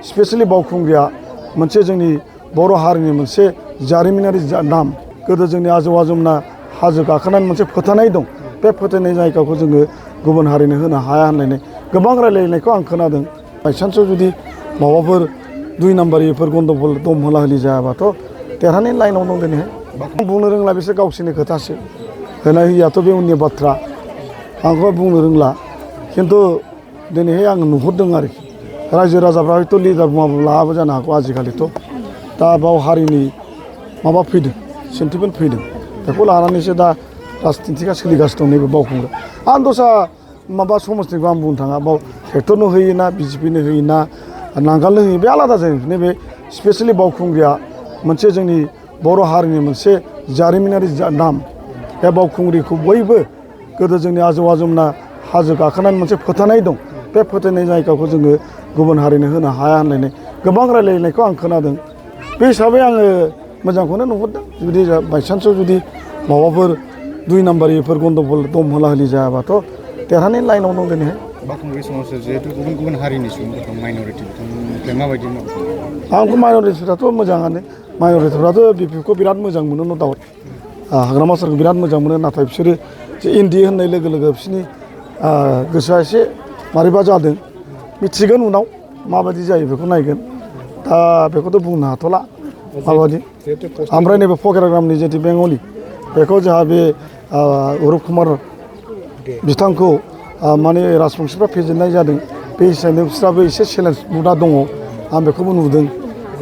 Specially बावखुंग्रिया मोनसे जोंनि बर' हारिनि मोनसे जारिमिनारि नाम। गोदो जोंनि आजौ आजौमोना हाजो गाखोनानै मोनसे फोथायनाय दं। बे फोथायनाय जायगाखौ जोङो गुबुन हारिनो होनो हाया होननानै गोबां रायलायनायखौ आं खोनादों। बायसान्सआव जुदि माबाफोर 2 नाम्बारिफोर गन्दगल दम होला होलि जायाबाथ' देरहानायनि लाइनाव दं दिनैहाय। आं बुंनो रोंला, बिसोर गावसोरनि खोथासो। होनाय होयियाथ' बे उननि बाथ्रा, आंखौ बुंनो रोंला। खिन्थु दिनैहाय आं नुहुरदों आरोखि रायजो राजाफ्रा हयथ' लिडार बुङाब्लाबो जानो हागौ आजिखालिथ'। दा बाव हारिनि माबा फैदों, सेन्टिमेन्ट फैदों। बेखौ लानानैसो दा राजनितिकआ सोलिगासिनो दं नैबे बावखुंग्रियाव। आं दस्रा माबा समस्थिखौ आं बुंनो थाङा। बाव ट्रेक्टरनो होयोना बिजेपिनो होयोना नांगालनो होयो बे आलादा जायो। नैबे स्पेशलि बावखुंग्रिया मोनसे जोंनि बर' हारिनि मोनसे जारिमिनारि नाम। बे बावखुंग्रिखौ बयबो गोदो जोंनि आजौ आजौमोना हाजो गाखोनानै मोनसे फोथायनाय दं। बे फोथायनाय जायगाखौ जोङो गुबुन हारिनो होनो हाया होननानै गोबां रायलायनायखौ आं खोनादों। बे हिसाबै आङो मोजांखौनो नुहुरदों। जुदि बायसान्सआव जुदि माबाफोर 2 नाम्बारिफोर गन्दगल दम होला होलि जायाबाथ' देरहानायनि लाइनाव दं दिनैहाय। बावखुंग्रि समाजाव जिहेतु गुबुन गुबुन हारिनि सुबुंफोर दं, माइन'रिटि, बिथांमोननिफ्राय माबायदि आंथ' माइन'रिटिफ्राथ' मोजाङानो। माइन'रिटिफ्राथ' बिपिएफखौ बिराद मोजां मोनो, न' डाउट। हाग्रामा सारखौ बिराद मोजां मोनो। नाथाय बिसोरो जे एनडिए होननाय लोगो लोगो बिसोरनि गोसोआ एसे मारैबा जादों। मिथिगोन उनाव माबायदि जायो बेखौ नायगोन। दा बेखौथ' बुंनो हाथ'ला माबायदि। ओमफ्राय नैबे फकिराग्रामनि जितु बेंगलि, बेखौ जोंहा बे अरुप कुमार बिथांखौ माने राजबंसिफ्रा फेजेननाय जादों। बे हिसाबै बिस्राबो एसे चेलेन्ज मुदा दङ। आं बेखौबो नुदों।